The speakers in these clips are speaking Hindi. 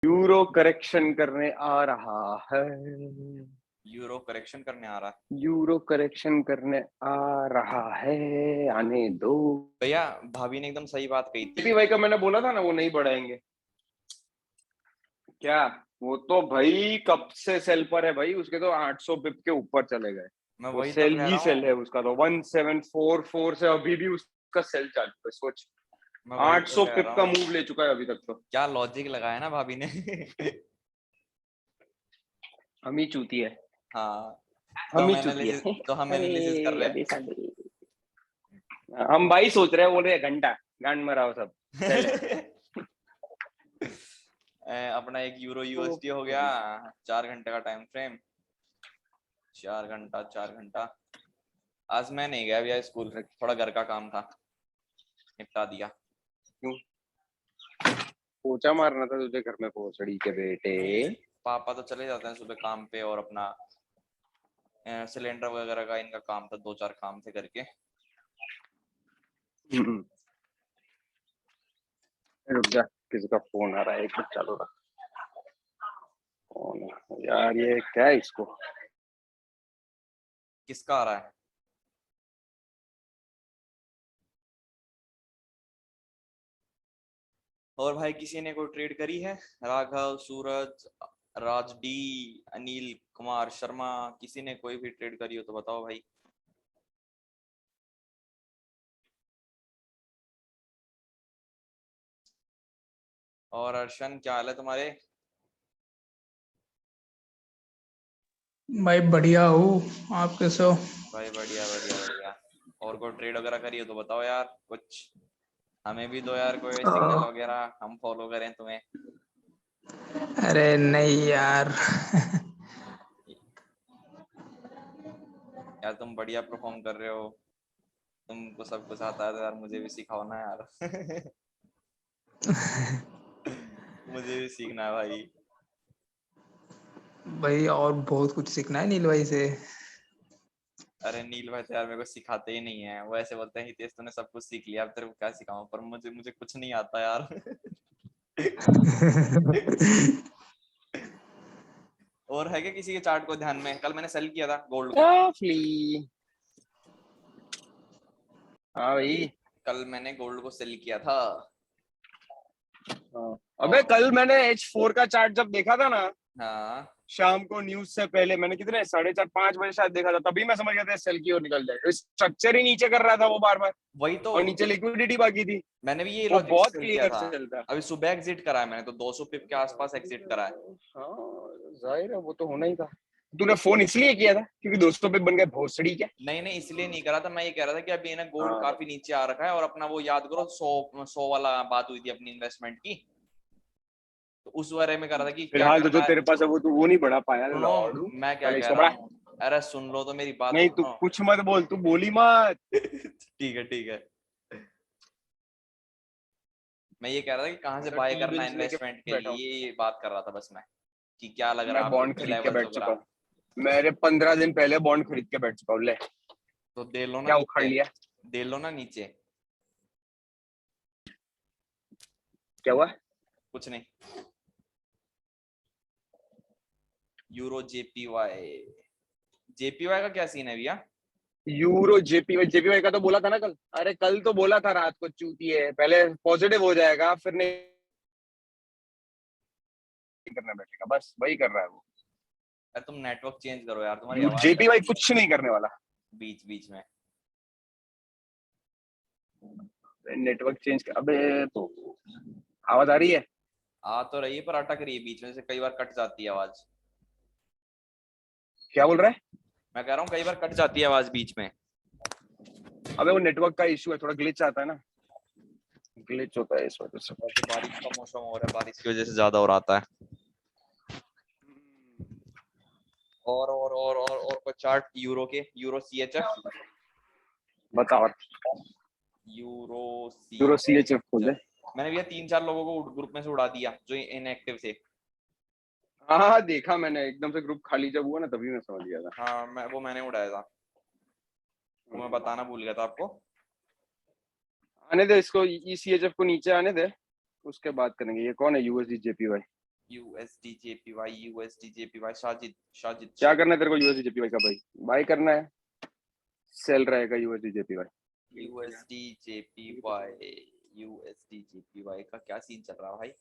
यूरो करेक्शन करने आ रहा है। यूरो करेक्शन करने आ रहा है। यूरो करेक्शन करने आ रहा है, आने दो। भैया भाभी ने एकदम सही बात कही थी। भाई का मैंने बोला था ना वो नहीं बढ़ाएंगे क्या। वो तो भाई कब से सेल पर है भाई, उसके तो 800 पिप के ऊपर चले गए। मैं वो वही तो सेल कह ही रहा सेल है हूँ। उसका तो 1744 से अभी भी उसका सेल चालू है। सोच मैं वही तो 800 कह पिप रहा का हूँ। मूव ले चुका है अभी तक तो। क्या लॉजिक लगाया ना भाभी ने। हम ही चूती है। हाँ तो हम हम ही चूती एनालिसिस है। तो हम अरे एनालिसिस कर रहे अभी साले। हम भाई सोच रहे हैं, बोल रहे घंटा गांड मराओ सब सेल है। हैं। अपना एक यूरो यूएसडी हो गया। 4 घंटे का टाइम फ्रेम। 4 घंटा 4 घंटा। आज मैं नहीं गया भैया स्कूल, थोड़ा घर का काम था, निपटा दिया। क्यों पोछा मारना था तुझे घर में भोसड़ी के बेटे। नहीं, पापा तो चले जाते हैं सुबह काम पे, और अपना सिलेंडर वगैरह का इनका काम था, 2-4 काम थे करके। रुक जा, किसी का फोन आ रहा है, एक मिनट चालू रख। फोन यार, ये क्या है इसको। किसका आ रहा है? और भाई किसी ने कोई ट्रेड करी है? राघव, सूरज, राज डी, अनिल कुमार शर्मा, किसी ने कोई भी ट्रेड करी हो तो बताओ भाई। और अर्शन, क्या हाल है तुम्हारे? भाई बढ़िया हूँ। आप कैसे हो? भाई बढ़िया बढ़िया बढ़िया। और कोई ट्रेड वगैरह करी हो तो बताओ यार कुछ, हमें भी दो यार कोई सिग्नल वगैरह, हम फॉलो करें तुम्हें। अरे नहीं यार। यार तुम बढ़िया परफॉर्म कर रहे हो, तुमको सब कुछ आता है तो यार मुझे भी सिखाओ ना यार। मुझे भी सीखना है भाई। भाई और बहुत कुछ सीखना है नील भाई से। अरे नील भाई तो यार मेरे को सिखाते ही नहीं है, वो ऐसे बोलते हैं हितेश तूने सब कुछ सीख लिया, अब तेरे को क्या सिखाऊं, पर मुझे मुझे कुछ नहीं आता यार। और है क्या किसी के चार्ट को ध्यान में? कल मैंने सेल किया था गोल्ड को। हाँ भाई। कल मैंने गोल्ड को सेल किया था। अबे कल मैंने H4 का चार्ट जब देखा था ना, हाँ शाम को न्यूज से पहले मैंने कितने 4:30-5 बजे शायद देखा था, तभी मैं समझ गया था सेल की ओर निकल जाएगा। स्ट्रक्चर ही नीचे कर रहा था वो बार बार, वही तो, और नीचे लिक्विडिटी बाकी थी। मैंने भी ये वो लॉजिक बहुत सेल किया क्लियर था। चलता। अभी सुबह एग्जिट करा है मैंने तो 200 पिप के आसपास एग्जिट करा है। हाँ जाहिर है, वो तो होना ही था। तूने फोन इसलिए किया था क्योंकि दोस्तों पे बन गए भोसड़ी क्या। नहीं नहीं इसलिए नहीं करा था, मैं ये कह रहा था कि अभी ना गोल्ड हाँ काफी नीचे आ रखा है, और अपना वो याद करो 100 वाला बात हुई थी अपनी इन्वेस्टमेंट की, तो उस बारे में कह रहा था कि क्या फिलहाल तो जो करना है। तेरे पास है वो तू वो नहीं बढ़ा पाया सुनो, लॉर्डू। मैं क्या पहले कह इसको रहा बढ़ा। हूँ, अरे सुन लो तो मेरी बात तो नहीं तू सुनो। कुछ मत बोल, तू बोली मत। ठीक है ठीक है। मैं ये कह रहा था कि कहाँ से मैं तो बाय टी करना है बिल्स लेके इन्वेस्टमेंट के बैठा हूँ। लिए, ये बात कर रहा था बस मैं, कि क्या लग रहा मैं है आपको बॉन्ड कुछ खरीद के लेवल्स बैठ चुका वगैरह। हूँ। मेरे 15 दिन पहले बॉन्ड खरीद के बैठ चुका हूँ। ले तो दे लो ना क्या उखाड़ नीचे, लिया। दे लो ना नीचे। क्या हुआ। कुछ नहीं। यूरो जेपीवाई, जेपीवाई का क्या सीन है भैया? यूरो जेपीवाई का तो बोला था ना कल। अरे कल तो बोला था रात को, चूती है, पहले पॉजिटिव हो जाएगा फिर नहीं करना बैठेगा, बस वही कर रहा है वो। अरे तुम नेटवर्क चेंज करो यार, तुम्हारी आवाज कट जेपीवाई रही है कुछ नहीं करने वाला। बीच बीच में। नेटवर्क चेंज कर, अबे तो आवाज आ रही है। आ तो रही है पर अटक रही है बीच में से, कई बार कट जाती है आवाज। क्या बोल रहा है। मैं कह रहा हूँ कई बार कट जाती है आवाज बीच में। अबे वो नेटवर्क का इशू है, थोड़ा ग्लिच आता है ना, ग्लिच होता है इस वजह से। वैसे बारिश का मौसम हो रहा है, बारिश की वजह से ज्यादा हो रहा है। और कोई चार्ट यूरो के, यूरो सीएचएफ, बताओ। यूरो यूरो सीएचएफ खोल दे। सीएचएफ। मैंने भैया 3-4 लोगों को ग्रुप में से उड़ा दिया जो इनएक्टिव थे। हाँ हाँ देखा मैंने, एकदम से ग्रुप खाली जब हुआ ना तभी मैं समझ गया था। हाँ मैंने उड़ाया था, वो मैं बताना भूल गया था आपको। आने दे इसको, ईसीएचएफ को नीचे आने दे, उसके बाद करेंगे। ये कौन है USD JPY. USD JPY Sajid Sajid क्या करना है तेरे को यूएसडी जेपीवाई का भाई? बाय करना है, सेल रहेगा यूएसडी जेपीवाई। USD JPY का क्या सीन चल रहा है भाई?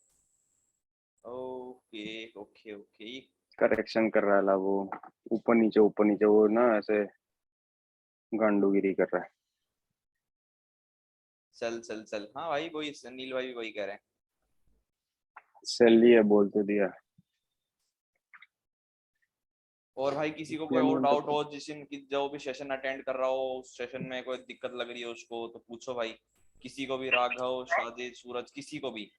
ओके ओके ओके करेक्शन कर रहा है वो, ऊपर नीचे वो ना ऐसे गांडूगिरी कर रहा है। चल हाँ भाई, वही नील भाई भी वही कह रहे हैं। सेल ही है, बोल तो दिया। और भाई किसी को कोई और डाउट हो, जो भी सेशन अटेंड कर रहा हो, उस सेशन में कोई दिक्कत लग रही है उसको, तो पूछो भाई, किसी को भी, राघव, शादिद, सूरज, किसी को भी।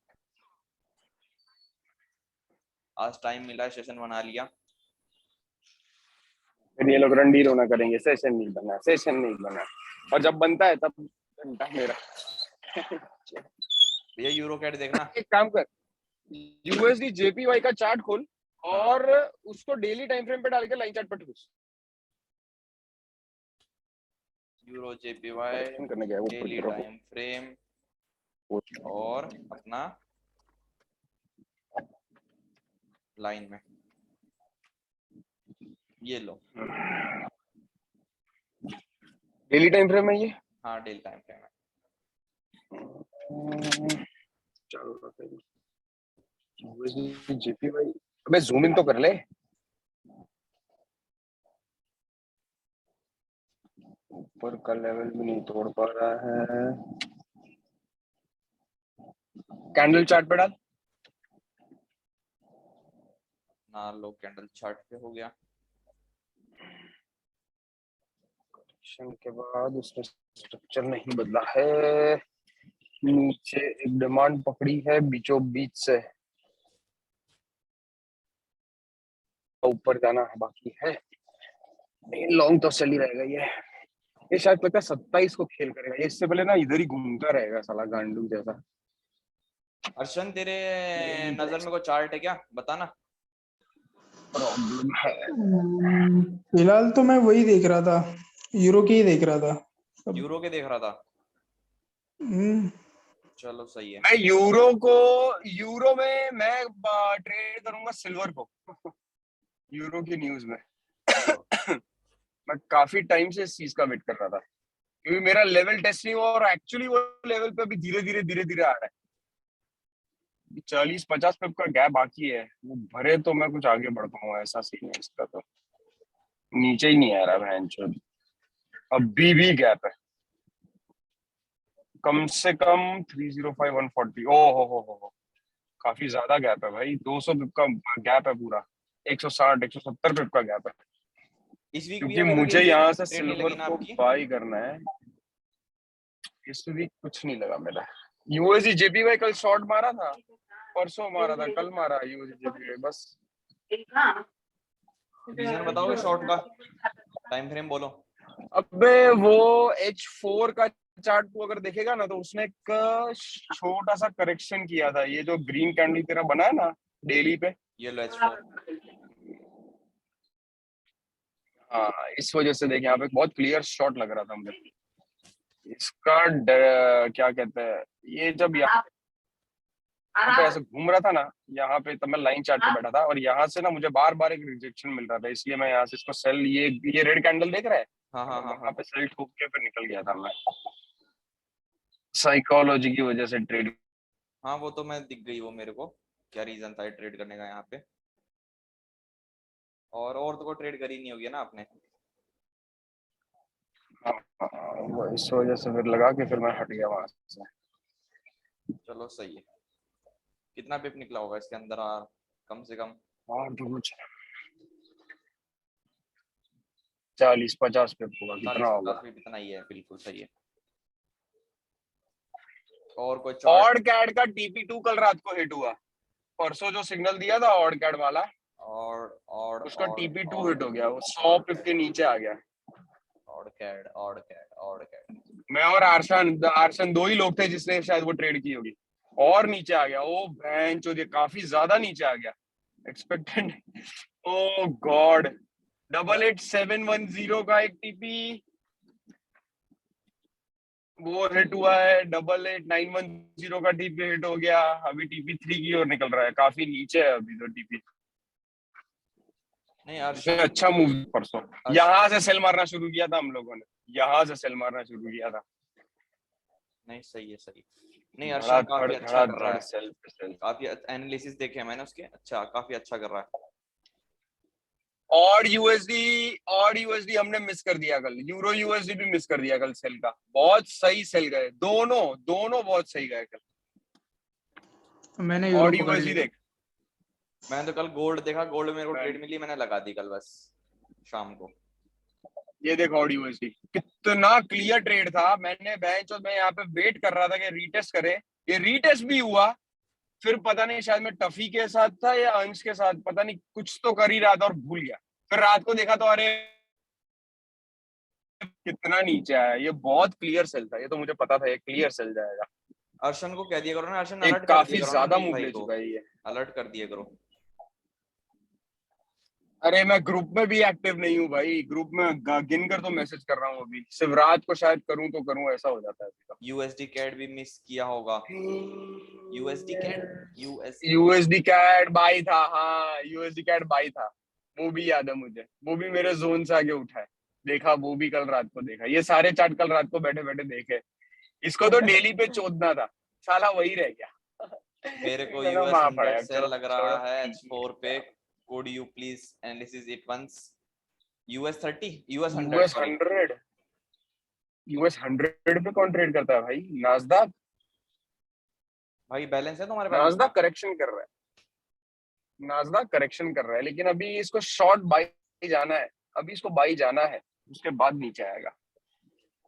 आज टाइम मिला है, सेशन बना लिया। फिर ये लोग रंडी रोना करेंगे, सेशन नहीं बना, और जब बनता है तब घंटा मेरा। भैया यूरो कैट देखना। एक काम कर, यूएसडी जेपीवाई का चार्ट खोल और उसको डेली टाइम फ्रेम पे डाल के लाइन चार्ट पर ठूस। यूरो JPY करने गया वो डेली टाइम फ्रेम और अपना लाइन में, ये लो। डेली टाइम फ्रेम है ये। हाँ डेली टाइम फ्रेम है। चलो जेपीवाई, अबे जूम इन तो कर ले। ऊपर का लेवल भी नहीं तोड़ पा रहा है। कैंडल चार्ट पे डाल। ना लो, कैंडल चार्ट पे हो गया। करेक्शन के बाद उसने स्ट्रक्चर नहीं बदला है। नीचे एक डिमांड पकड़ी है बीचों बीच से, ऊपर जाना बाकी है। लॉन्ग तो चल ही रहेगा ये शायद पता 27 को खेल करेगा ये, इससे पहले ना इधर ही घूमता रहेगा साला गांडू जैसा। अर्शन, तेरे नजर में कोई चार्ट है क्या, बताना। प्रॉब्लम है। फिलहाल तो मैं वही देख रहा था, यूरो की ही देख रहा था। यूरो के देख रहा था। हम्म, चलो सही है। मैं यूरो में मैं ट्रेड करूंगा सिल्वर को। यूरो की न्यूज में मैं काफी टाइम से इस चीज का वेट कर रहा था, क्योंकि मेरा लेवल टेस्ट नहीं हुआ और एक्चुअली वो लेवल पे अभी धीरे धीरे आ रहा है। 40-50 पिप का गैप बाकी है, वो भरे तो मैं कुछ आगे बढ़ पाऊंगा, ऐसा सीन है इसका। तो नीचे ही नहीं आ रहा है, अभी भी गैप है कम से कम 305 140। ओ हो, काफी ज्यादा गैप है भाई, 200 पिप का गैप है पूरा, 160 170 पिप का गैप है। इस वीक भी क्योंकि अगर मुझे लगी यहाँ से ट्रेड नहीं सिल्वर लगी ना को आपकी। बाई करना है। इस वीक कुछ नहीं लगा मेरा। यूएसडी जेपीवाई कल शॉर्ट मारा था, परसों मारा था, कल मारा यूएसडी जेपीवाई बस। रीजन बताओगे शॉर्ट का, टाइम फ्रेम बोलो। अबे वो H4 का चार्ट तू अगर देखेगा ना, तो उसने एक छोटा सा करेक्शन किया था, ये जो ग्रीन कैंडल तेरा बना है ना डेली पे, ये लो H4। हाँ इस वजह से देख यहाँ पे बहुत क्लियर शॉट लग रहा था मुझे इसका। क्या कहते हैं, ये जब यहाँ पे ऐसे घूम रहा था ना, यहाँ पे तब मैं लाइन चार्ट पे बैठा था, और यहाँ से ना मुझे बार बार एक रिजेक्शन मिल रहा था, इसलिए मैं यहाँ से इसको सेल, ये रेड कैंडल देख रहा है, हाँ हाँ हाँ वहां हाँ। पे सेल ठोक के फिर निकल गया था मैं, साइकोलॉजी की वजह से ट्रेड। हाँ वो तो मैं दिख गई वो मेरे को, क्या रीजन था ट्रेड करने का यहाँ पे। और तो कोई ट्रेड करी नहीं होगी ना आपने। वो इस वजह से फिर लगा के फिर मैं हट गया वहां से। चलो सही है। कितना पिप निकला होगा इसके अंदर, कम से कम और तो कुछ 40-50 पे होगा, कितना 40-50 होगा। पिप, इतना ही है, बिल्कुल सही है। और कोई ऑड चार्ट। कैड का TP2 कल रात को हिट हुआ, परसों जो सिग्नल दिया था ऑड कैड वाला, और उसका TP2 और हिट हो गया, वो 100 पिप के नीचे आ गया। और कैड। मैं और आर्शन दो ही लोग थे जिसने शायद वो ट्रेड की होगी, और नीचे आ गया ओ भैंचोद, काफी ज्यादा नीचे आ गया एक्सपेक्टेड। ओ गॉड, 88710 का एक TP, वो हिट हुआ है, 88,910 का टीपी हिट हो गया, अभी टीपी 3 की ओर निकल रहा है, काफी नीचे है अभी तो टीपी। नहीं इसे अर्शन, अच्छा मूव परसों यहाँ से सेल मारना शुरू किया था हम लोगों ने, यहाँ से सेल मारना शुरू किया था। नहीं सही है सही। नहीं अर्शन धड़ाधड़ काफी अच्छा कर रहा धड़ाधड़ है, सेल पे सेल। काफी एनालिसिस देखे हैं मैंने उसके, अच्छा काफी अच्छा कर रहा है। और यूएसडी हमने मिस कर दिया कल, यूरो यूएसडी भी मिस कर दिया कल सेल का, बहुत सही सेल गए दोनों दोनों, बहुत सही गए कल। मैंने यूरो और पकड़ यूएसडी लिया। देख, मैंने तो कल गोल्ड देखा, गोल्ड मेरे को मैं- ट्रेड मिली, मैंने लगा दी कल बस शाम को। ये देखो और यूएसडी कितना क्लियर ट्रेड था, मैंने बेंच और मैं यहाँ पे वेट कर रहा था कि रीटेस्ट करे, ये रीटेस्ट भी हुआ, फिर पता नहीं शायद मैं टफी के साथ था या अंश के साथ, पता नहीं कुछ तो कर ही रहा था और भूल गया, फिर रात को देखा तो अरे कितना नीचे आया, ये बहुत क्लियर सेल था, ये तो मुझे पता था ये क्लियर सेल जाएगा। अर्शन को कह दिया करो ना, अर्शन एक अलर्ट कर काफी दिया करो ना ज्यादा नील मूव भाई ले को, चुका है ये। अलर्ट कर दिया करो। अरे मैं ग्रुप में भी एक्टिव नहीं हूँ भाई, ग्रुप में गिन कर तो मैसेज कर रहा हूँ, अभी सिर्फ रात को शायद करूँ तो करूँ, ऐसा हो जाता है अभी तो। यूएसडी कैट भी मिस किया होगा, USD CAD, USD USD CAD buy था, हाँ यूएसडी कैट बाई था, वो भी याद है मुझे, वो भी मेरे जोन से आगे उठा है, देखा वो भी कल रात को देखा, ये सारे चार्ट कल रात को बैठे बैठे देखे, इसको तो डेली पे चोदना था, साला वही रह गया। मेरे को मैंने यूएस वहां 100 पड़ा, सेल चलो लग छोड़ो। रहा है H4 पे, could you please analysis it once? US 30, US 100 US sorry. 100, US 100 पे कौन ट्रेड करता है भाई? नास्डैक, भाई बैलेंस है तुम्हारे पास नास्डैक इतना? करेक्शन कर रहा है, नास्डैक करेक्शन कर रहा है, लेकिन अभी इसको शॉर्ट बाई जाना है, अभी इसको बाई जाना है, उसके बाद नीचे आएगा,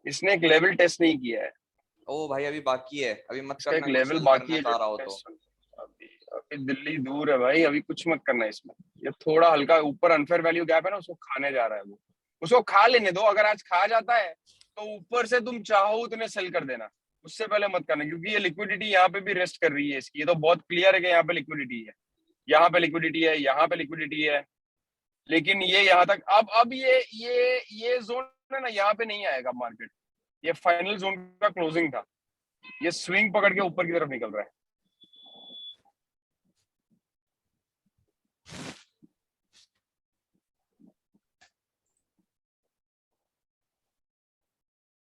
इसने एक लेवल टेस्ट नहीं किया है, ओ भाई अभी बाकी है, अभी मत इसका एक करना कुछ लेवल सेल बाकी करना है चाह जो रहा हो तो। टेस्ट, अभी अभी दिल्ली दूर है भाई, अभी कुछ मत करना इसमें, ये थोड़ा हल्का ऊपर अनफेयर वैल्यू गैप है ना, उसको खाने जा रहा है वो, उसको खा लेने दो, अगर आज खा जाता है तो ऊपर से तुम चाहो उतने सेल कर देना, उससे पहले मत करना, क्योंकि ये लिक्विडिटी यहाँ पे भी रेस्ट कर रही है इसकी, ये तो बहुत क्लियर है कि यहाँ पे लिक्विडिटी है, यहाँ पे लिक्विडिटी है, यहाँ पे लिक्विडिटी है, लेकिन ये यहाँ तक अब ये जोन है ना, यहाँ पे नहीं आएगा मार्केट, ये फाइनल जोन का क्लोजिंग था, ये स्विंग पकड़ के ऊपर की तरफ निकल रहा है।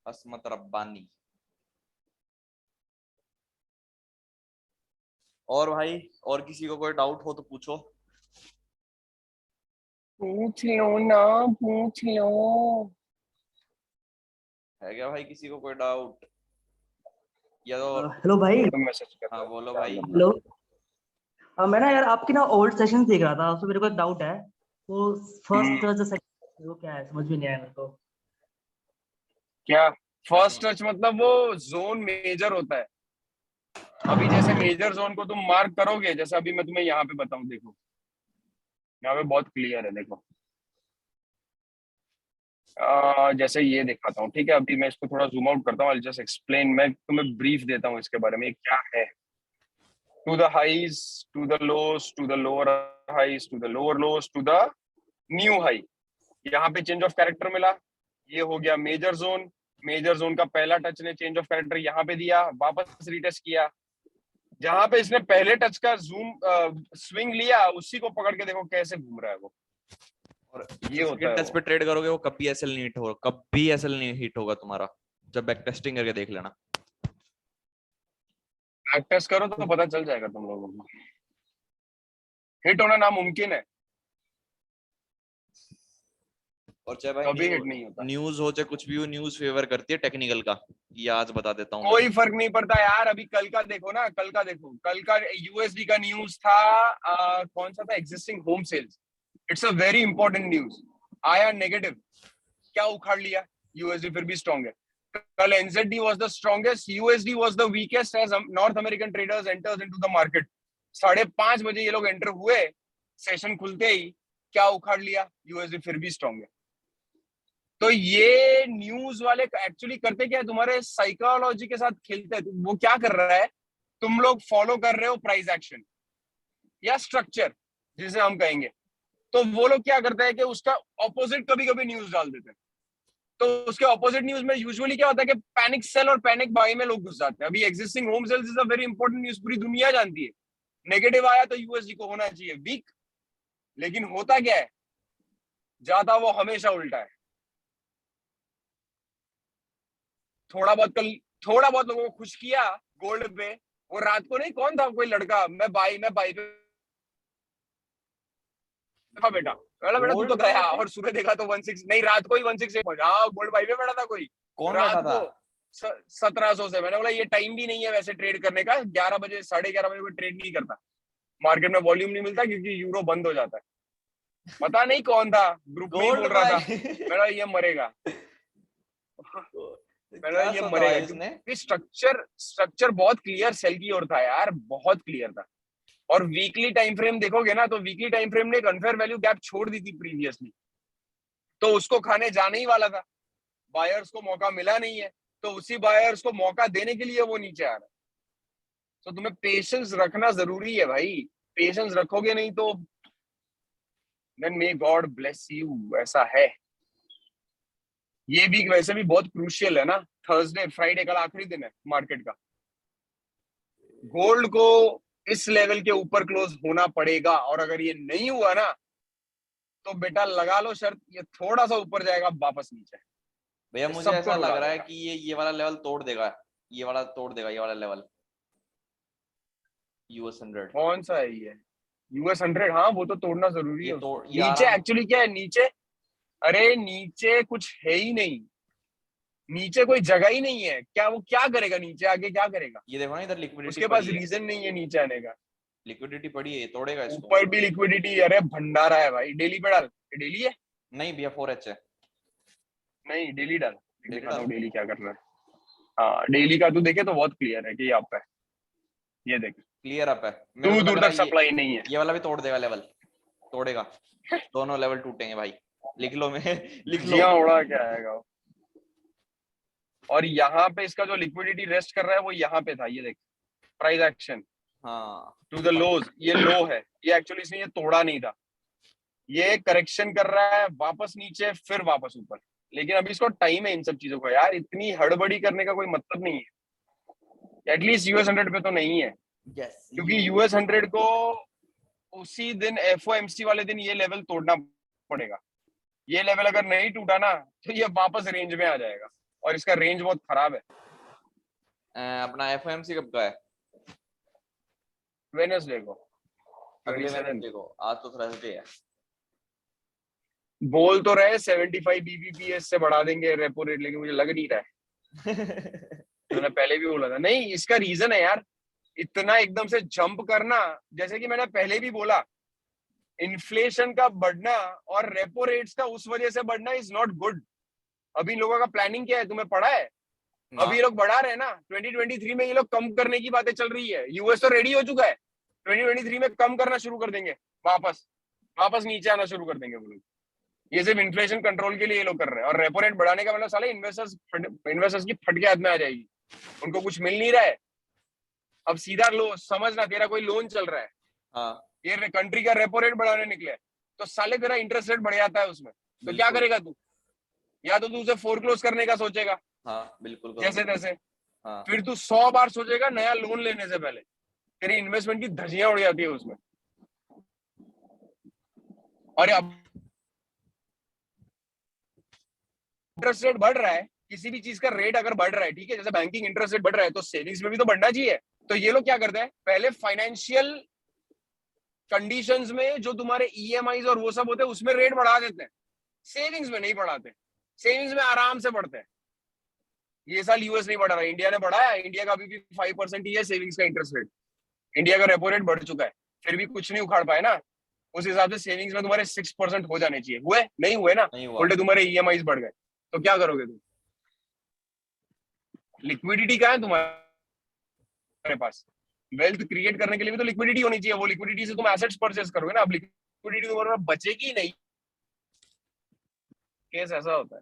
असमत रब्बानी। और भाई, और किसी को कोई डाउट हो तो पूछो। पूछ लो ना, पूछ लो। है क्या भाई किसी को कोई डाउट? या तो हेलो भाई। तुम मैसेज कर हाँ रहे हो, बोलो क्या भाई। करना है? हेलो। मैं ना यार आपकी ना ओल्ड सेशन देख रहा था, उसमें मेरे को एक डाउट है, वो फर्स्ट जो सेकंड वो क्या है, समझ में नहीं आया मेरे को। क्या फर्स्ट टच मतलब? वो जोन मेजर होता है, अभी जैसे मेजर जोन को तुम मार्क करोगे, जैसे अभी मैं तुम्हें यहाँ पे बताऊं, देखो यहाँ पे बहुत क्लियर है, देखो जैसे ये दिखाता हूँ, ठीक है, अभी मैं इसको थोड़ा जूम आउट करता हूँ, जस्ट एक्सप्लेन, मैं तुम्हें ब्रीफ देता हूँ इसके बारे में, ये क्या है। To the highs, to the lows, to the lower highs, to the lower lows, to the new high, यहाँ पे चेंज ऑफ कैरेक्टर मिला, ये हो गया मेजर जोन, मेजर जोन का पहला टच ने चेंज ऑफ कैरेक्टर यहाँ पे दिया, वापस रीटेस्ट किया, जहां पे इसने पहले टच का जूम स्विंग लिया, उसी को पकड़ के देखो कैसे घूम रहा है वो, और ये होता है टच वो। पे ट्रेड करोगे वो कभी एसएल नहीं हिट होगा, कभी एसएल नहीं हिट होगा तुम्हारा, जब बैक टेस्टिंग करके देख लेना। बैक टेस्ट करो तो पता चल जाएगा तुम लोगों को, हिट होना नामुमकिन है, और चाहे भाई कभी हिट नहीं होता, न्यूज हो चाहे कुछ भी हो, न्यूज फेवर करती है टेक्निकल का, ये आज बता देता हूँ। कोई फर्क नहीं पड़ता यार, अभी कल का देखो ना, कल का देखो, कल का यूएसडी का न्यूज था, कौन सा था, existing home sales, it's a very important news, आया नेगेटिव, क्या उखाड़ लिया, यूएसडी फिर भी स्ट्रॉन्ग है, कल NZD was the strongest, USD was the weakest as North American traders enters into the market, 5:30 बजे ये लोग एंटर हुए, सेशन खुलते ही क्या उखाड़ लिया, यूएसडी फिर भी स्ट्रॉन्ग है। तो ये न्यूज वाले एक्चुअली करते क्या है, तुम्हारे साइकोलॉजी के साथ खेलते हैं, वो क्या कर रहा है, तुम लोग फॉलो कर रहे हो प्राइस एक्शन या स्ट्रक्चर जिसे हम कहेंगे, तो वो लोग क्या करते हैं कि उसका ऑपोजिट कभी कभी न्यूज डाल देते हैं, तो उसके ऑपोजिट न्यूज में यूजुअली क्या होता है कि पैनिक सेल और पैनिक बाई में लोग घुस जाते हैं। अभी existing home sales is a very important news, पूरी दुनिया जानती है। नेगेटिव आया तो यूएसडी को होना चाहिए वीक, लेकिन होता क्या है, जाता वो हमेशा उल्टा है। थोड़ा बहुत लोगों को खुश किया गोल्ड पे, वो रात को नहीं, कौन था कोई लड़का, मैं बाई पे था बेटा, बेटा तू तो गया, और सुबह देखा तो 16 नहीं, रात को ही 16 पहुंचा। हाँ, गोल्ड बाई पे बैठा था कोई, कौन रात बैठा था? को 1700 से। मैंने बोला ये टाइम भी नहीं है वैसे ट्रेड करने का, 11 बजे 11:30 बजे कोई ट्रेड नहीं करता, मार्केट में वॉल्यूम नहीं मिलता क्योंकि यूरो बंद हो जाता है। पता नहीं कौन था, ग्रुप में ही बोल रहा था, मेरा ये मरेगा, मेरा क्या ये सोचा मरेगा, भाई उसने? क्योंकि स्ट्रक्चर बहुत क्लियर सेल की ओर था यार, बहुत क्लियर था। और वीकली टाइम फ्रेम देखोगे ना, तो वीकली टाइम फ्रेम ने एक अनफेयर वैल्यू गैप छोड़ दी थी प्रीवियसली, तो उसको खाने जाने ही वाला था। बायर्स को मौका मिला नहीं है, तो उसी बायर्स को मौका देने के लिए वो नीचे आ रहा है। तो तुम्हें पेशेंस रखना जरूरी है भाई, पेशेंस रखोगे नहीं तो then may God bless you, ऐसा है। ये वीक वैसे भी बहुत क्रूशियल है ना, थर्सडे फ्राइडे कल आखिरी दिन है मार्केट का। गोल्ड को इस लेवल के ऊपर क्लोज होना पड़ेगा, और अगर ये नहीं हुआ ना तो बेटा लगा लो शर्त, ये थोड़ा सा ऊपर जाएगा वापस नीचे। भैया ये मुझे सबको ऐसा रुला लग रहा है देगा। कि ये वाला लेवल तोड़ देगा, ये वाला तोड़ देगा, ये वाला लेवल US 100। कौन सा है ये US 100? हाँ, वो तो तोड़ना जरूरी ये है तोड़, उसको। ये नीचे आराम। एक्चुअली क्या है, नीचे, अरे नीचे कुछ है ही नहीं, नीचे कोई जगह ही नहीं है। क्या वो क्या करेगा नीचे आगे, क्या करेगा? ये देखो ना, इधर लिक्विडिटी उसके पास पड़ी है, रीजन नहीं है नीचे आने का। लिक्विडिटी पड़ी है, ये तोड़ेगा इसको। ऊपर भी लिक्विडिटी, अरे भंडारा है भाई। डेली पे डाल, डेली है? नहीं भैया 4H है। नहीं, डेली डाल, Daily दिखाता हूँ डाल। डेली क्या कर रहा है। हाँ, डेली का तू देखे तो बहुत क्लियर है कि यहाँ पे, ये देख, क्लियर अप है। मेरे दूर को दूर लग रहा तक है सप्लाई नहीं है। ये वाला भी तोड़ देगा लेवल, तोड़ेगा। दोनों लेवल टूटेंगे भाई, लिख लो में लिख लो। जिया उड़ा के आएगा वो। और यहाँ पे इसका जो लिक्विडिटी रेस्ट कर रहा है वो यहाँ पे था, ये देख, प्राइस एक्शन हाँ टू द लोज, ये लो है, ये एक्चुअली इसने ये तोड़ा नहीं था, ये करेक्शन कर रहा है वापस नीचे फिर वापस ऊपर। लेकिन अभी इसको टाइम है इन सब चीजों को यार, इतनी हड़बड़ी करने का कोई मतलब नहीं है। एटलीस्ट US 100 पे तो नहीं है, यस क्योंकि US 100 को उसी दिन FOMC वाले दिन ये लेवल तोड़ना पड़ेगा। ये लेवल अगर नहीं टूटा ना तो ये वापस रेंज में आ जाएगा, और इसका रेंज बहुत खराब है। अपना FOMC कब का है? वेडनेसडे को, अगले 27। वेडनेसडे को। आज तो थर्सडे है। बोल तो रहे 75 BPS से बढ़ा देंगे रेपो रेट, लेकिन मुझे लग नहीं रहा है। मैंने पहले भी बोला था, नहीं इसका रीजन है यार, इतना एकदम से जंप करना, जैसे कि मैंने पहले भी बोला, इन्फ्लेशन का बढ़ना और रेपो रेट्स का उस वजह से बढ़ना इज नॉट गुड। अभी इन लोगों का प्लानिंग क्या है, तुम्हें पड़ा है? अभी ये लोग बढ़ा रहे हैं ना, 2023 में ये लोग कम करने की बातें चल रही है। यूएस तो रेडी हो चुका है, 2023 में कम करना शुरू कर देंगे, वापस नीचे आना शुरू कर देंगे वो लोग। ये सिर्फ इन्फ्लेशन कंट्रोल के लिए ये लोग कर रहे हैं। और रेपो रेट बढ़ाने का मतलब साले इन्वेस्टर्स की फटके हाथ में आ जाएगी, उनको कुछ मिल नहीं रहा है। अब सीधा लो समझना, तेरा कोई लोन चल रहा है, हाँ ये कंट्री का रेपो रेट बढ़ाने निकले, तो साले तेरा इंटरेस्ट रेट बढ़ जाता है उसमें, तो क्या बिल्कुल। करेगा तू? या तो तू उसे फोरक्लोज करने का सोचेगा हाँ बिल्कुल करूंगा। जैसे तैसे, हाँ फिर तू 100 बार सोचेगा नया लोन लेने से पहले, तेरी इन्वेस्टमेंट की धज्जियां उड़ जाती है उसमें। और अब इंटरेस्ट रेट बढ़ रहा है, किसी भी चीज का रेट अगर बढ़ रहा है, ठीक है, जैसे बैंकिंग इंटरेस्ट रेट बढ़ रहा है, तो सेविंग्स में भी तो बढ़ना चाहिए। तो ये लोग क्या करते हैं, पहले फाइनेंशियल कंडीशंस में जो तुम्हारे EMIs और वो सब होते हैं उसमें रेट बढ़ा देते हैं, सेविंग्स में नहीं बढ़ाते। सेविंग्स में आराम से बढ़ते हैं। ये साल यूएस नहीं बढ़ा रहा, इंडिया ने बढ़ाया। इंडिया का अभी भी 5% ही है सेविंग्स का इंटरेस्ट रेट। इंडिया का रेपो रेट बढ़ चुका है, फिर भी कुछ नहीं उखाड़ पाए ना। उस हिसाब से सेविंग्स में तुम्हारे 6% हो जाने चाहिए, हुए नहीं हुए ना, नहीं हुआ। उल्टे तुम्हारे EMIs बढ़ गए, तो क्या करोगे तुम? लिक्विडिटी कहाँ है तुम्हारे पास? वेल्थ क्रिएट करने के लिए भी तो लिक्विडिटी होनी चाहिए, वो लिक्विडिटी से तुम एसेट्स परचेस करोगे ना। अब लिक्विडिटी तुम्हारे पास बचेगी नहीं, केस ऐसा होता है।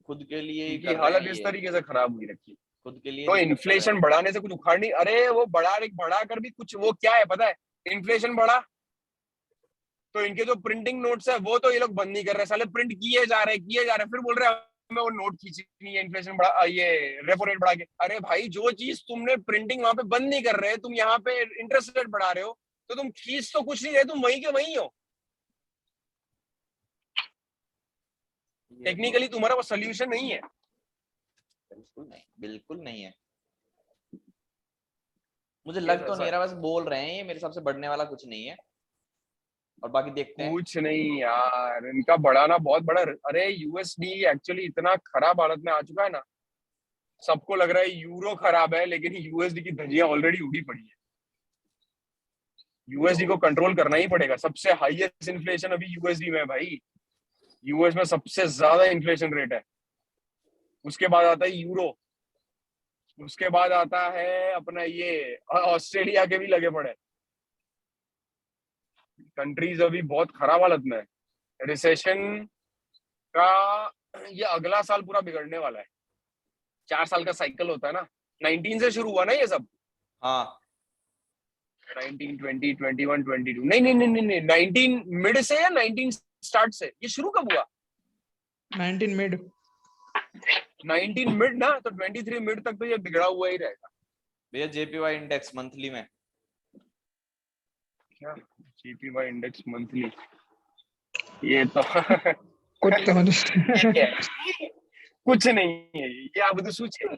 खुद के लिए ही इनकी कर रहे हालत हैं इस ये, तरीके से खराब हुई रखी। खुद के लिए तो नहीं कर रहे इन्फ्लेशन हैं। बढ़ाने से कुछ उखाड़ नहीं, अरे वो बढ़ा कर भी कुछ, वो क्या है पता है, इन्फ्लेशन बढ़ा, तो इनके जो प्रिंटिंग नोट्स है वो तो ये लोग बंद नहीं कर रहे, साले प्रिंट किए जा रहे फिर बोल रहे हैं हमें वो नोट खींचनी है इन्फ्लेशन बढ़ा, ये रेपो रेट बढ़ा के। अरे भाई जो चीज तुमने प्रिंटिंग वहां पे बंद नहीं कर रहे, तुम यहाँ पे इंटरेस्ट रेट बढ़ा रहे हो, तो तुम खींच तो कुछ नहीं रहे, तुम वहीं के वहीं हो। टेक्निकली तुम्हारा वो सोल्यूशन नहीं है। बिल्कुल नहीं है। मुझे लग तो नहीं रहा, बस बोल रहे हैं ये, मेरे हिसाब से बढ़ने वाला कुछ नहीं है, और बाकी देखते हैं। कुछ नहीं यार, इनका बढ़ाना बहुत बड़ा। अरे यूएसडी एक्चुअली इतना खराब हालत में आ चुका है ना, सबको लग रहा है यूरो खराब है, लेकिन यूएसडी की धज्जियां ऑलरेडी उड़ी पड़ी है। यूएसडी को कंट्रोल करना ही पड़ेगा। सबसे हाईएस्ट इन्फ्लेशन अभी यूएसडी में है भाई। यूएस में सबसे ज्यादा इन्फ्लेशन रेट है। उसके बाद आता है यूरो, उसके बाद आता है अपना ये ऑस्ट्रेलिया के भी लगे पड़े कंट्रीज अभी बहुत खराब हालत में है। रिसेशन का ये अगला साल पूरा बिगड़ने वाला है। 4 साल का साइकिल होता है ना, 19 से शुरू हुआ ना ये सब। हाँ 19, 20, 21, 22, नहीं नहीं नहीं नहीं नहीं 19 मिड से या 19 स्टार्ट से, ये शुरू कब हुआ? 19 मिड। 19 मिड ना, तो 23 मिड तक तो ये बिगड़ा हुआ ही रहेगा। भैया जेपीवाई इंडेक्स मंथली में क्या जीपीवाई इंडेक्स मंथली? ये तो कुछ तो ये कुछ नहीं है ये, आप तो सोचिए।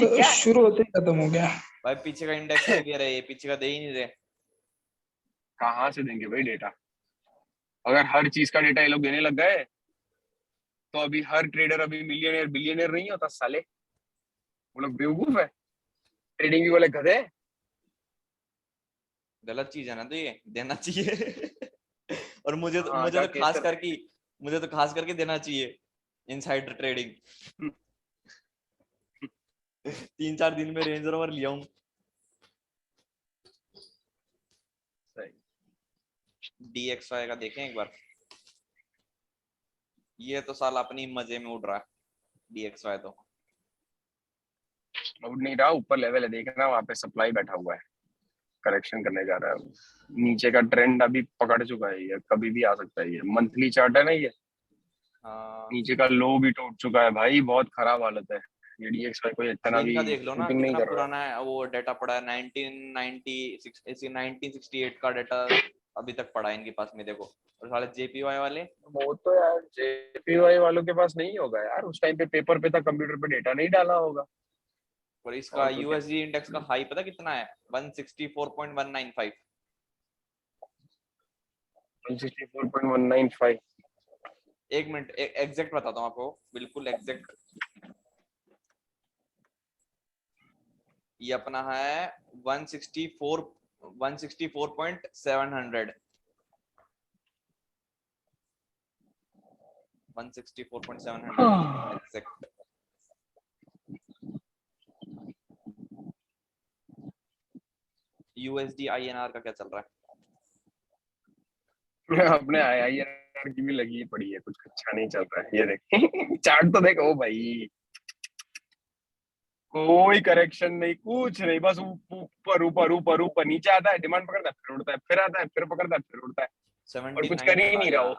तो शुरू होते ही खत्म हो गया। भाई पीछे का इंडेक्स नहीं दे रहे, पीछे का दे ही नहीं रहे। कहाँ से देंगे भाई डेटा? अगर हर चीज का डेटा ये लोग देने लग गए तो अभी हर ट्रेडर अभी मिलियनर बिलियनर नहीं होता साले। वो लोग बेवकूफ है, ट्रेडिंग भी वाले गधे। गलत चीज है ना, तो ये देना चाहिए। और मुझे तो हाँ, मुझे तो खास करके देना चाहिए इनसाइडर ट्रेडिंग। 3-4 दिन में रेंज रोवर लिया हूँ। DXY का देखें एक बार। ये तो साल अपनी मजे में उड़ रहा है DXY तो। उड़ नहीं रहा, ऊपर लेवल है, देखना वहां पे सप्लाई बैठा हुआ है, करेक्शन करने जा रहा है। नीचे का ट्रेंड अभी पकड़ चुका है, ये कभी भी आ सकता है। ये मंथली चार्ट है ना, ये नीचे का लो भी टूट चुका है भाई, बहुत खराब हालत है। ये DXY कोई इतना भी इनका देख लो ना शूटिंग नहीं कितना कर रहा है। पुराना है वो डाटा पड़ा है। 1968 का डाटा अभी तक पड़ा है इनके पास में, देखो। और साले JPY वाले, वो तो यार JPY वालों के पास नहीं होगा यार, उस टाइम पे पेपर पे था, कंप्यूटर पे डेटा नहीं डाला होगा। और इसका और तो USD इंडेक्स का हाई पता कितना है? 164.195। 164.195। एक मिनट एग्जैक्ट बताता हूँ आपको, बिल्कुल एग्जैक्ट। ये अपना है 164.700। 164.700 एग्जैक्ट। USD INR का क्या चल रहा है? अपने INR की भी लगी पड़ी है, कुछ अच्छा नहीं चल रहा है। ये देख चार्ट तो देखो भाई, कोई करेक्शन नहीं, कुछ नहीं, बस ऊपर ऊपर ऊपर ऊपर, नीचे आता है, डिमांड पकड़ता है, फिर उड़ता है, फिर आता है, फिर पकड़ता है, फिर उड़ता है, और कुछ कर 79 ही नहीं रहा हो।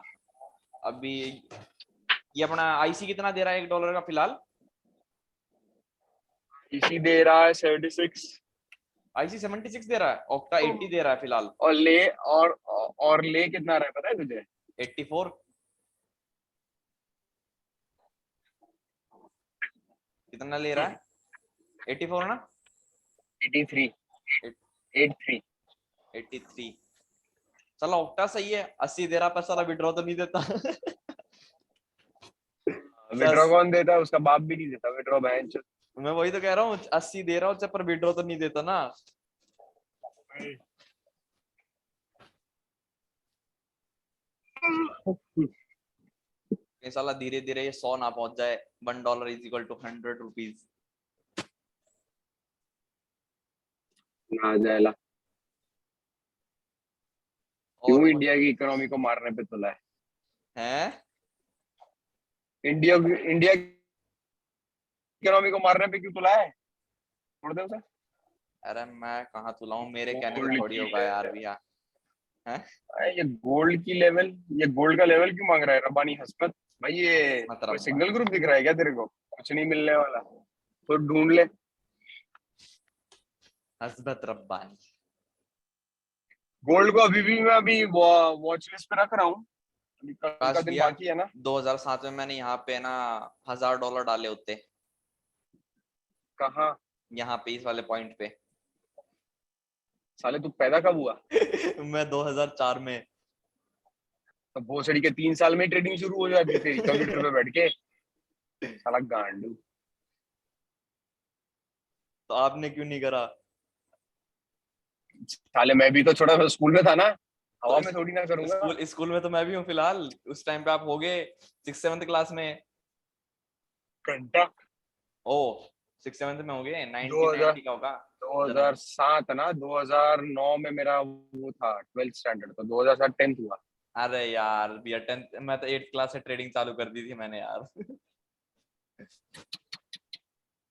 अभी ये अपना IC कितना दे रहा है $1 का फिलहाल? इसी दे रहा है 76। IC 76 दे रहा है, ऑक्टा 80 दे रहा है फिलहाल। और ले कितना रहा है पता है तुझे? 84। कितना ले रहा है? 84 ना? 83। 83। चलो ऑक्टा सही है, 80 दे रहा, पर सारा विड्रॉ तो नहीं देता। विड्रॉ कौन देता है? उसका बाप भी नहीं देता विड्रॉ, बहन। मैं वही तो कह रहा हूँ, 80 दे रहा हूँ, पर विड्रॉ तो नहीं देता ना। ये साला धीरे धीरे ये 100 ना पहुंच जाए। $1 इज इक्वल टू 100 रुपीज ना जाएला। क्यों इंडिया की इकोनॉमी को मारने पे तुला है? हैं? इंडिया इकोनॉमी को मारने पे क्यों तुला है? छोड़ दे उसे। अरे मैं कहाँ तुलाऊं, मेरे कहने से थोड़ी होगा यार भैया। ये गोल्ड की लेवल, ये गोल्ड का लेवल क्यों मांग रहा है रब्बानी हसमत भाई? ये हसमत कोई रब्बानी। सिग्नल ग्रुप दिख रहा है क्या तेरे को? कुछ नहीं मिलने वाला तो ढूंढ ले। हसबत रब्बानी। गोल्ड को अभी भी मैं अभी वॉच लिस्ट पे रख रहा हूँ, अभी कल का काश दिन भैया बाकी है ना। 2007 में मैंने यहाँ पे ना $1000 डाले होते, कहाँ? यहाँ पे इस वाले पॉइंट पे। साले तू पैदा कब हुआ? मैं 2004 में। तो भोसड़ी के 3 साल में ट्रेडिंग शुरू हो जाती थी कंप्यूटर पे बैठ के, साला गांडू। तो आपने क्यों नहीं करा? साले मैं भी तो छोटा स्कूल में था ना, तो हवा में थोड़ी ना करूंगा। स्कूल में तो मैं भी हूँ फिलहाल। उस टाइम पे आप हो गए 6th-7th क्लास में। घंटा ओ 6th-7th में हो गए, 2000 1990 का होगा। 2007 ना, 2009 में मेरा वो था 12th स्टैंडर्ड, तो 2007 10th हुआ। अरे यार भैया 10th, मैं तो 8th क्लास से ट्रेडिंग चालू कर दी थी मैंने यार।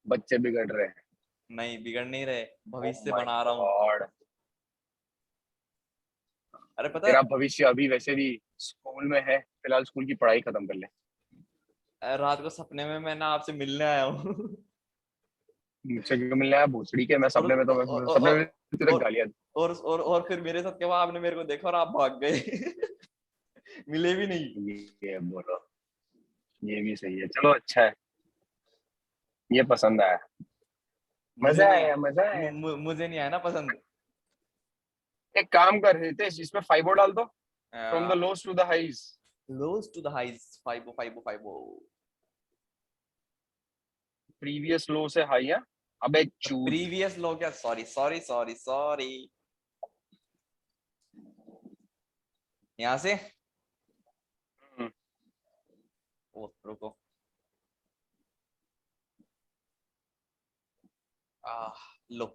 बच्चे बिगड़ रहे हैं। नहीं बिगड़ नहीं रहे, भविष्य Oh my बना रहा हूँ। God। अरे पता तेरा है, भविष्य अभी वैसे भी स्कूल में है, फिलहाल स्कूल की पढ़ाई खत्म कर ले। रात को सपने में मैं ना आपसे मिलने आया हूँ। मुझसे क्यों मिलने आया भोसड़ी के? मैं और सपने में तो सपने में तेरे और गालियां। और फिर मेरे साथ क्या हुआ, आपने मेरे को देखा और आप भाग गए। मिले भी नहीं। ये बोलो, ये भी सही है, चलो अच्छा है, ये पसंद आया। मुझे मजा नहीं आया, मजा आया। मुझे नहीं आया ना पसंद। एक काम कर रितेश, इसमें 5 डाल दो, from the lows to the highs. Lows to the highs, 5 previous low से हाई है। अबे चूत। प्रीवियस लो क्या? Sorry sorry sorry sorry. यहाँ से ओ रुको। लो।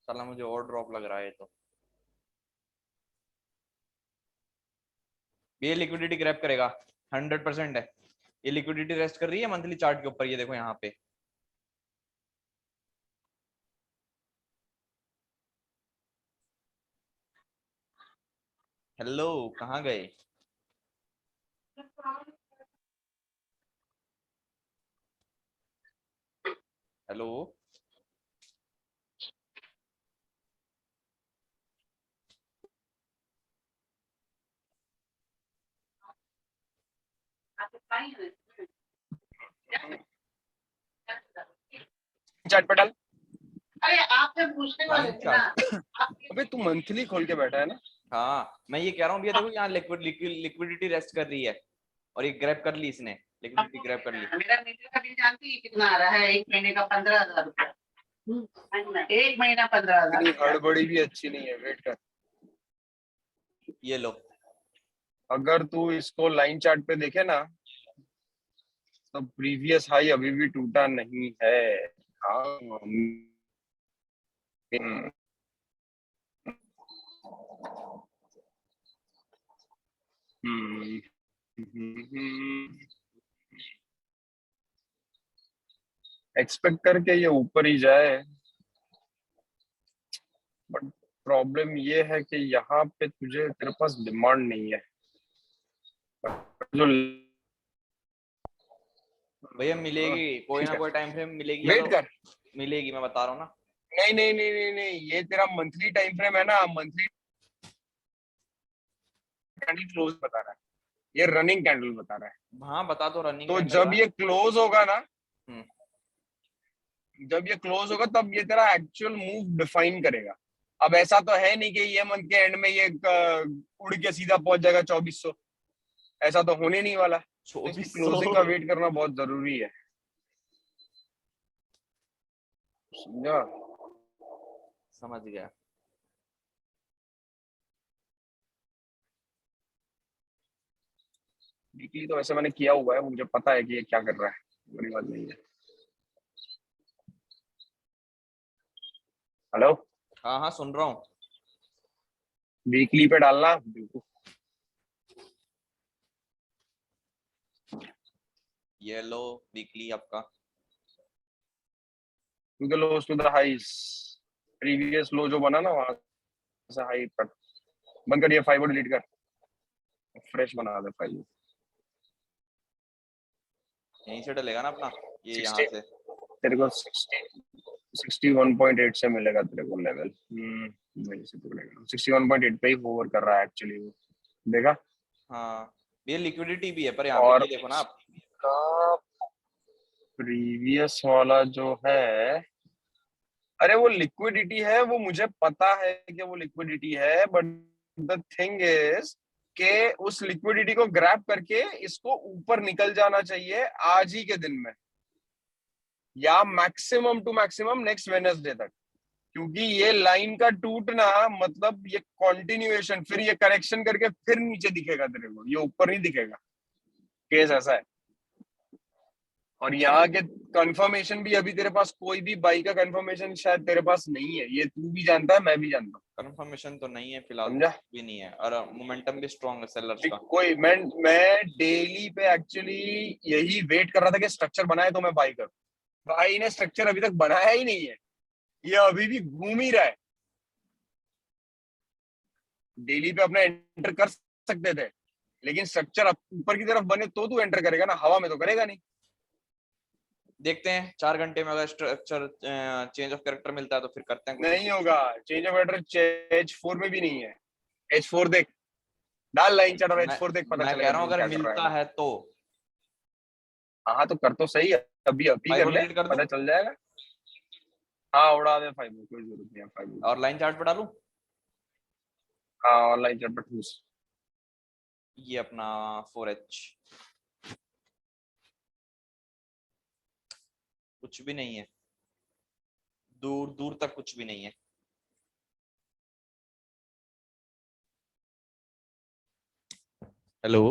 साला मुझे और ड्रॉप लग रहा है तो। ये लिक्विडिटी ग्रैब करेगा 100% है। ये लिक्विडिटी रेस्ट कर रही है मंथली चार्ट के ऊपर, ये देखो यहाँ पे। हेलो कहाँ गए? हेलो चैट पे डाल। अरे आपसे पूछने वाले लाइन थे ना। चार्ट। अबे तू मंथली खोल के बैठा है ना? हाँ मैं ये कह रहा हूँ भैया देखो यहाँ लिक्विडिटी रेस्ट कर रही है और ये ग्रैब कर ली इसने, लिक्विडिटी ग्रैब कर ली। मेरा मीटर का बिल जानती है कितना आ रहा है? 1 महीने का 15,000 रुपया। 1 महीना 15,000। इतनी हड़बड़ी भी अच्छी नहीं है, वेट कर। ये लो। अगर तू इसको लाइन चार्ट पे देखे ना, तो प्रीवियस हाई अभी भी टूटा नहीं है। हाँ। एक्सपेक्ट करके ये ऊपर ही जाए, बट प्रॉब्लम ये है कि यहाँ पे तुझे, तेरे पास डिमांड नहीं है जो। भैया मिलेगी कोई ना कोई टाइम फ्रेम मिलेगी, या वेट तो कर। मिलेगी, मैं बता रहा हूँ ना। नहीं नहीं नहीं नहीं नहीं, ये तेरा मंथली टाइम फ्रेम है ना, मंथली कैंडल क्लोज बता रहा है, ये रनिंग कैंडल बता रहा है। हाँ बता दो रनिंग तो कैंडल जब का। ये क्लोज होगा ना, हम्म। जब ये क्लोज होगा तब ये तेरा एक्चुअल मूव डिफाइन करेगा। अब ऐसा तो है नहीं कि ये मंथ के एंड में ये उड़ के सीधा पहुंच जाएगा 2400, ऐसा तो होने नहीं वाला। तो इसकी 2400 क्लोजिंग का वेट करना बहुत जरूरी है, समझा? समझ गया। वीकली तो वैसे मैंने किया हुआ है, मुझे पता है कि ये क्या कर रहा है, बड़ी बात नहीं है। हेलो, हाँ हाँ सुन रहा हूँ। वीकली पे डालना बिल्कुल। ये लो वीकली आपका। To the lows to the highs, previous low जो बना ना वहां से हाई कट। बंद कर, ये 5 को डिलीट कर, फ्रेश बना दे फाइल। यहीं से डलेगा ना अपना, ये 60 यहाँ से। तेरे को 61.8 से मिलेगा तेरे को लेवल। वहीं से पकड़ेगा, 61.8 पे ही होवर कर रहा है एक्चुअली वो, देखा। हाँ ये लिक्विडिटी भी है, पर यहाँ पे और ये देखो ना आप, का प्रीवियस वाला जो है, अरे वो लिक्विडिटी है, वो मुझे पता है कि वो लिक्विडिटी है, बट द थिंग इज कि उस लिक्विडिटी को ग्रैब करके इसको ऊपर निकल जाना चाहिए आज ही के दिन में, या maximum to maximum next Wednesday तक, क्योंकि ये लाइन का टूटना मतलब ये कंटिन्यूएशन, फिर ये करेक्शन करके फिर नीचे दिखेगा तेरे को, ये ऊपर नहीं दिखेगा। केस ऐसा है। और यहाँ के कंफर्मेशन भी अभी तेरे पास कोई भी बाई का कंफर्मेशन शायद तेरे पास नहीं है, ये तू भी जानता है, मैं भी जानता हूँ। कंफर्मेशन तो नहीं है फिलहाल, समझा? भी नहीं है, और मोमेंटम भी स्ट्रॉन्ग है सेलर्स का। कोई मैं डेली पे एक्चुअली यही वेट कर रहा था कि स्ट्रक्चर बनाए तो मैं बाई करूं। भाई ने स्ट्रक्चर अभी तक बनाया ही नहीं है, ये अभी भी घूम ही रहा है। डेली पे अपना एंटर कर सकते थे, लेकिन स्ट्रक्चर ऊपर की तरफ बने तो तू एंटर करेगा ना, हवा में तो करेगा नहीं। देखते हैं 4 घंटे में अगर स्ट्रक्चर चेंज ऑफ कैरेक्टर मिलता है तो फिर करते हैं कुछ। नहीं होगा चेंज ऑफ एड्रेस, H4 में भी नहीं है। H4 देख, डाल लाइन चार्ट और H4 देख, पता मैं चलेगा कह रहा हूँ क्या अगर कर रहा मिलता है। है तो हाँ तो कर तो सही है, अभी अभी फाइव कर को ले, डिलीट कर दूं पता चल जाएगा। हाँ उड़ा दे 5, कोई जरूरत नहीं है 5। और लाइन चार्ट पे डालूं। हाँ ऑनलाइन चार्ट पर ठूस। ये अपना 4H कुछ भी नहीं है, दूर दूर तक कुछ भी नहीं है। हेलो